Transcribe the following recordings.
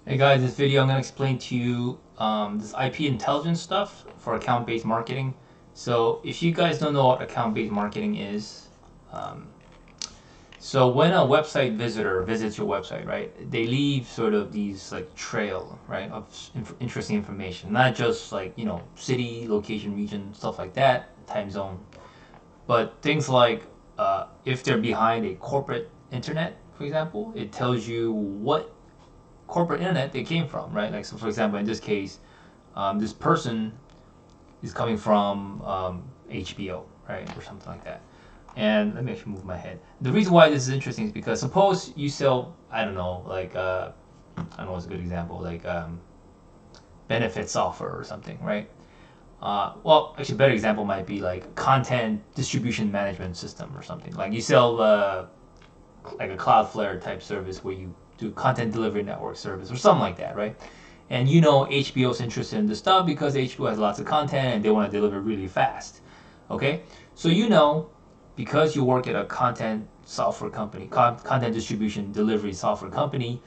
Hey guys, this video I'm going to explain to you this IP intelligence stuff for account-based marketing. So if you guys don't know what account-based marketing is, um, so when a website visitor visits your website, right, they leave sort of these like trail, right, of interesting information, not just like, city, location, region, stuff like that, time zone, but things like if they're behind a corporate internet, for example, it tells you what corporate internet they came from, right? Like, so for example, in this case, this person is coming from HBO, right, or something like that. And let me actually move my head. The reason why this is interesting is because suppose you sell, I don't know, like I don't know what's a good example, like benefit software or something, right? Well, actually, a better example might be like content distribution management system or something. Like you sell like a Cloudflare type service where you do content delivery network service or something like that, right? And HBO's interested in this stuff because HBO has lots of content and they want to deliver really fast. Okay, so because you work at a content software company, content distribution delivery software company,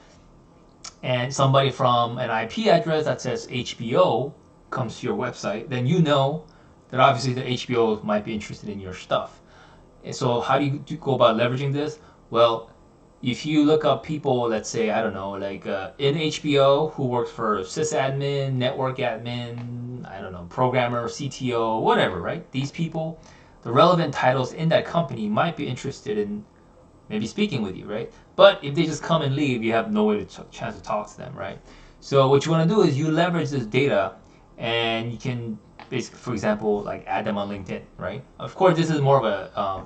and somebody from an IP address that says HBO comes to your website, then you know that obviously the HBO might be interested in your stuff. And so how do you go about leveraging this? Well, if you look up people, let's say, I don't know, like in HBO who works for sysadmin, network admin, I don't know, programmer, CTO, whatever, right? These people, the relevant titles in that company might be interested in maybe speaking with you, right? But if they just come and leave, you have no way to chance to talk to them, right? So what you want to do is you leverage this data, and you can basically, for example, like add them on LinkedIn, right? Of course, this is more of a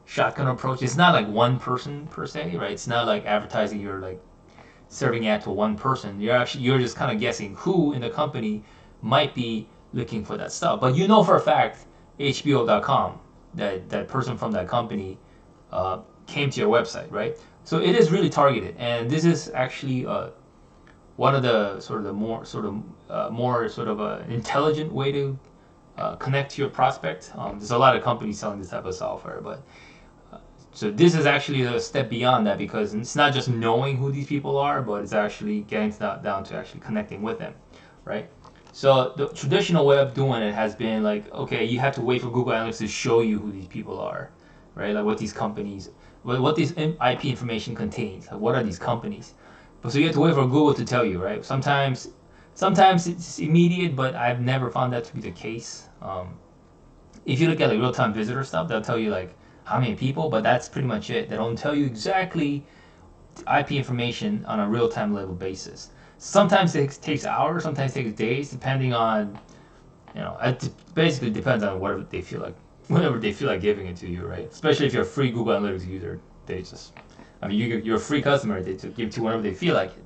shotgun approach. It's not like one person per se, right? It's not like advertising you're like serving ad to one person. You're just kind of guessing who in the company might be looking for that stuff. But you know for a fact HBO.com, that person from that company came to your website, right? So it is really targeted, and this is actually one of the sort of the more sort of intelligent way to connect to your prospect. There's a lot of companies selling this type of software, but so this is actually a step beyond that because it's not just knowing who these people are, but it's actually getting down to actually connecting with them, right? So the traditional way of doing it has been like, okay, you have to wait for Google Analytics to show you who these people are, right? Like what these companies, what this IP information contains. Like what are these companies? But so you have to wait for Google to tell you, right? Sometimes it's immediate, but I've never found that to be the case. If you look at like real-time visitor stuff, they'll tell you like how many people, but that's pretty much it. They don't tell you exactly IP information on a real-time level basis. Sometimes it takes hours, sometimes it takes days, depending on, it basically depends on whatever they feel like giving it to you, right? Especially if you're a free Google Analytics user, they just, I mean, you're a free customer, they give it to you whenever they feel like it,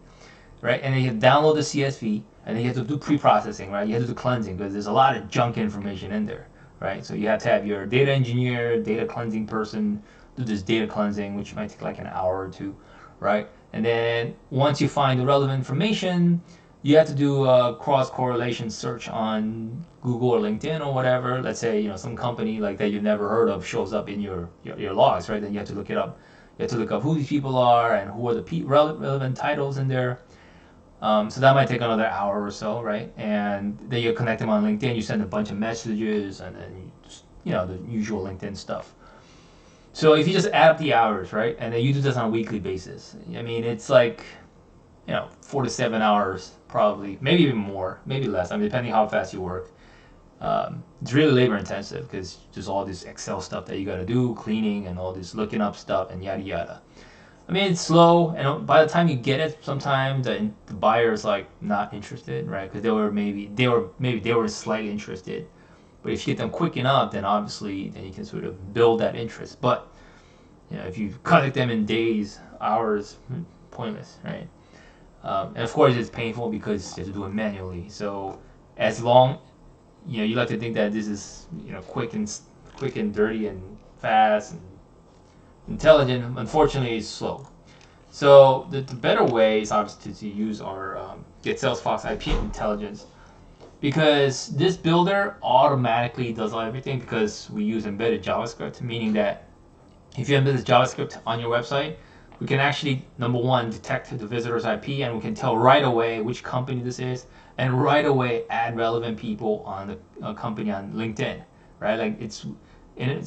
right? And then you download the CSV, and then you have to do pre-processing, right? You have to do cleansing because there's a lot of junk information in there, right? So you have to have your data engineer, data cleansing person do this data cleansing, which might take like an hour or two, right? And then once you find the relevant information, you have to do a cross correlation search on Google or LinkedIn or whatever. Let's say some company like that you've never heard of shows up in your logs, right? Then you have to look it up. You have to look up who these people are and who are the relevant titles in there. So that might take another hour or so, right? And then you connect them on LinkedIn. You send a bunch of messages, and then the usual LinkedIn stuff. So if you just add up the hours, right, and then you do this on a weekly basis, I mean, it's like 4 to 7 hours probably, maybe even more, maybe less. I mean, depending how fast you work. It's really labor intensive because there's all this Excel stuff that you got to do, cleaning and all this looking up stuff and yada yada. I mean, it's slow, and by the time you get it, sometimes the buyer's like not interested, right? Because they were slightly interested, but if you get them quick enough, then obviously then you can sort of build that interest. But if you contact them in days, hours, pointless, right? And of course, it's painful because you have to do it manually. So as long you like to think that this is quick and dirty and fast and intelligent. Unfortunately, it's slow. So the better way is obviously to use our Get Salesforce IP intelligence because this builder automatically does everything because we use embedded JavaScript, meaning that if you embed this JavaScript on your website, we can actually, number one, detect the visitor's IP, and we can tell right away which company this is, and right away add relevant people on the company on LinkedIn, right? Like it's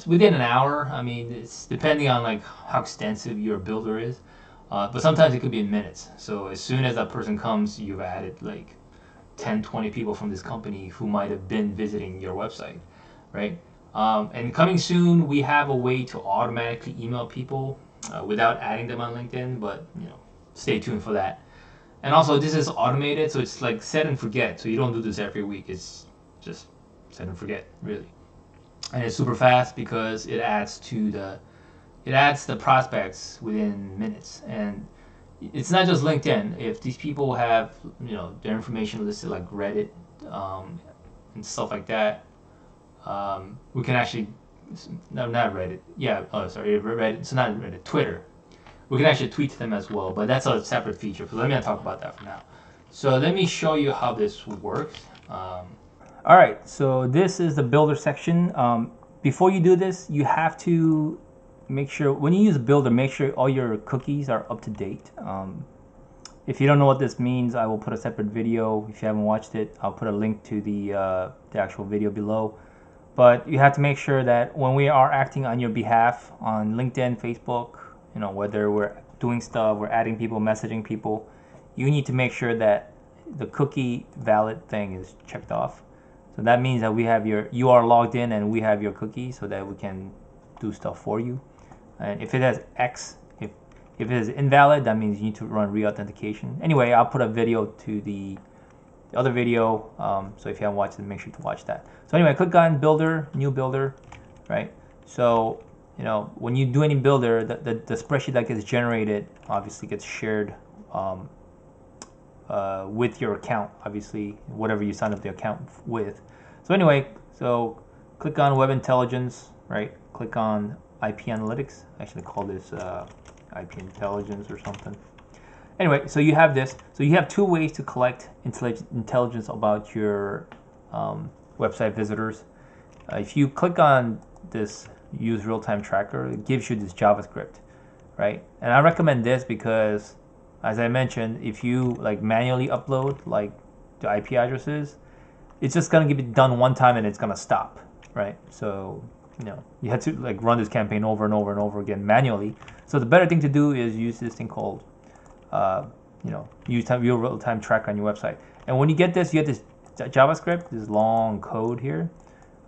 within an hour. I mean, it's depending on like how extensive your builder is, but sometimes it could be in minutes. So as soon as that person comes, you've added like 10, 20 people from this company who might have been visiting your website, right? And coming soon, we have a way to automatically email people without adding them on LinkedIn, but stay tuned for that. And also, this is automated, so it's like set and forget. So you don't do this every week. It's just set and forget, really. And it's super fast because it adds the prospects within minutes. And it's not just LinkedIn. If these people have their information listed like Reddit and stuff like that, we can actually no, not Reddit. Yeah, oh sorry, Reddit. It's not Reddit. Twitter. We can actually tweet to them as well, but that's a separate feature. So let me not talk about that for now. So let me show you how this works. All right, so this is the builder section. Before you do this, you have to make sure when you use Builder, make sure all your cookies are up to date. If you don't know what this means, I will put a separate video. If you haven't watched it, I'll put a link to the actual video below. But you have to make sure that when we are acting on your behalf on LinkedIn, Facebook, whether we're doing stuff, we're adding people, messaging people, you need to make sure that the cookie valid thing is checked off. So that means that you are logged in and we have your cookie so that we can do stuff for you. And if it has X, if it is invalid, that means you need to run re-authentication. Anyway, I'll put a video to the other video, so if you haven't watched it, make sure to watch that. So anyway, click on Builder, New Builder, right? So when you do any builder, the spreadsheet that gets generated obviously gets shared with your account, obviously, whatever you sign up the account with. So anyway, so click on Web Intelligence, right? Click on IP Analytics. I actually call this IP Intelligence or something. Anyway, so you have this. So you have two ways to collect intelligence about your website visitors. If you click on this Use Real-Time Tracker, it gives you this JavaScript, right? And I recommend this because, as I mentioned, if you like manually upload like the IP addresses, it's just gonna get it done one time and it's gonna stop, right? So you have to like run this campaign over and over and over again manually. So the better thing to do is use this thing called use real-time tracker on your website. And when you get this JavaScript, this long code here.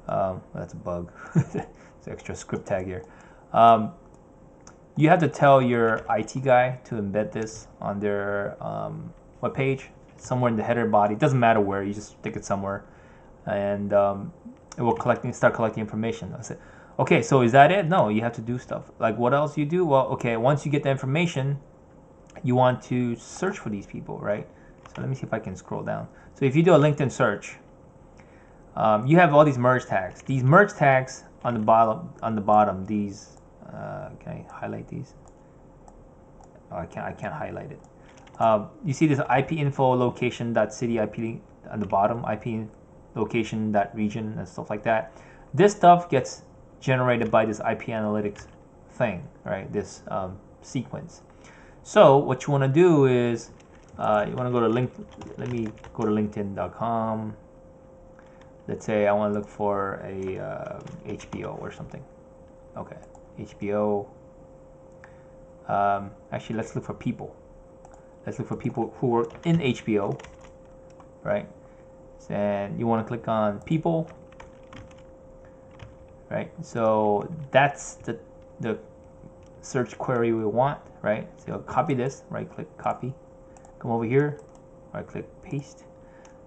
That's a bug. It's an extra script tag here. You have to tell your IT guy to embed this on their web page, somewhere in the header body. It doesn't matter where. You just stick it somewhere, and it will start collecting information. I said, okay, so is that it? No, you have to do stuff. Like what else you do? Well, okay, once you get the information, you want to search for these people, right? So let me see if I can scroll down. So if you do a LinkedIn search, you have all these merge tags. These merge tags on the bottom. These can I highlight these? Oh, I can't highlight it. You see this IP info location .city IP on the bottom, IP location .region and stuff like that. This stuff gets generated by this IP analytics thing, right? This sequence. So what you want to do is you want to go to let me go to linkedin.com. Let's say I want to look for a HBO or something. Okay, HBO. Actually, let's look for people. Let's look for people who are in HBO, right? And you want to click on people, right? So that's the search query we want, right? So copy this, right click copy, come over here, right click paste,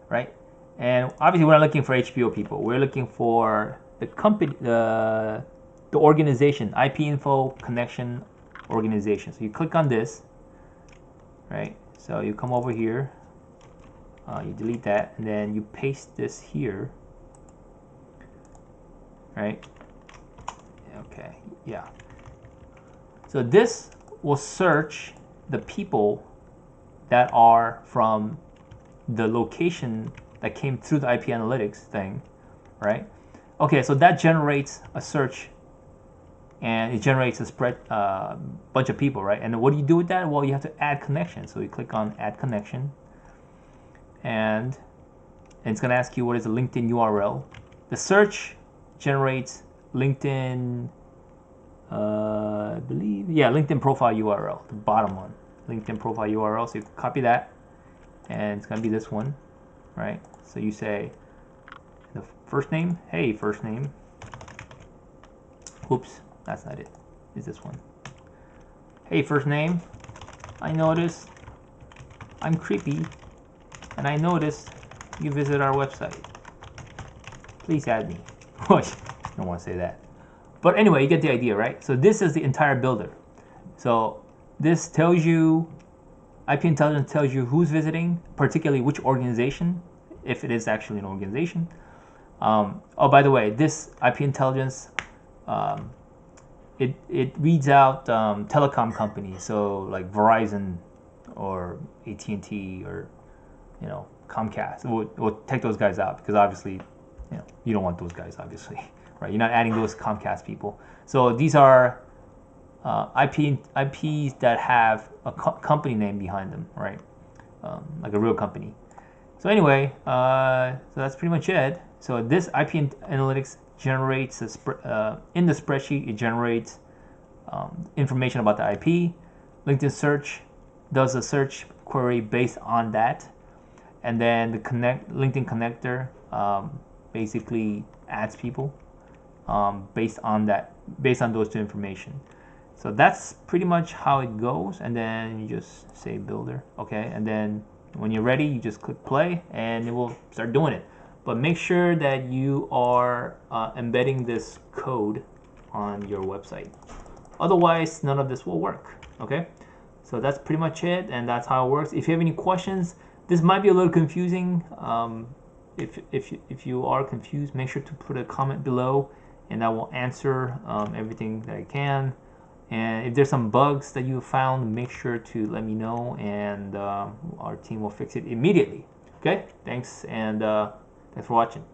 right? And obviously we're not looking for HBO people, we're looking for the company, the organization, IP info connection organization. So you click on this, right? So you come over here, you delete that, and then you paste this here, right? Okay, yeah. So this will search the people that are from the location that came through the IP analytics thing, right? Okay, so that generates a search and it generates a spread bunch of people, right? And what do you do with that? Well, you have to add connection. So you click on add connection, and it's going to ask you what is a LinkedIn URL. The search generates LinkedIn, I believe, yeah, LinkedIn profile URL, the bottom one, LinkedIn profile URL. So you copy that, and it's going to be this one, right? So you say the first name, hey, first name. Oops, that's not it. It's this one. Hey, first name, I noticed I'm creepy, and I noticed you visit our website. Please add me. I don't want to say that. But anyway, you get the idea, right? So this is the entire builder. So this tells you, IP Intelligence tells you who's visiting, particularly which organization, if it is actually an organization. Oh, by the way, this IP Intelligence, it reads out telecom companies, so like Verizon or AT&T or Comcast. We'll take those guys out because obviously you don't want those guys, obviously, right? You're not adding those Comcast people. So these are IPs that have a company name behind them, right? Like a real company. So anyway, so that's pretty much it. So this IP Analytics generates in the spreadsheet. It generates information about the IP. LinkedIn Search does a search query based on that, and then the LinkedIn Connector basically adds people based on those two information. So that's pretty much how it goes, and then you just say builder, okay, and then when you're ready, you just click play, and it will start doing it. But make sure that you are embedding this code on your website. Otherwise, none of this will work, okay? So that's pretty much it, and that's how it works. If you have any questions, this might be a little confusing. If you are confused, make sure to put a comment below, and I will answer everything that I can. And if there's some bugs that you found, make sure to let me know, and our team will fix it immediately. Okay, thanks, and thanks for watching.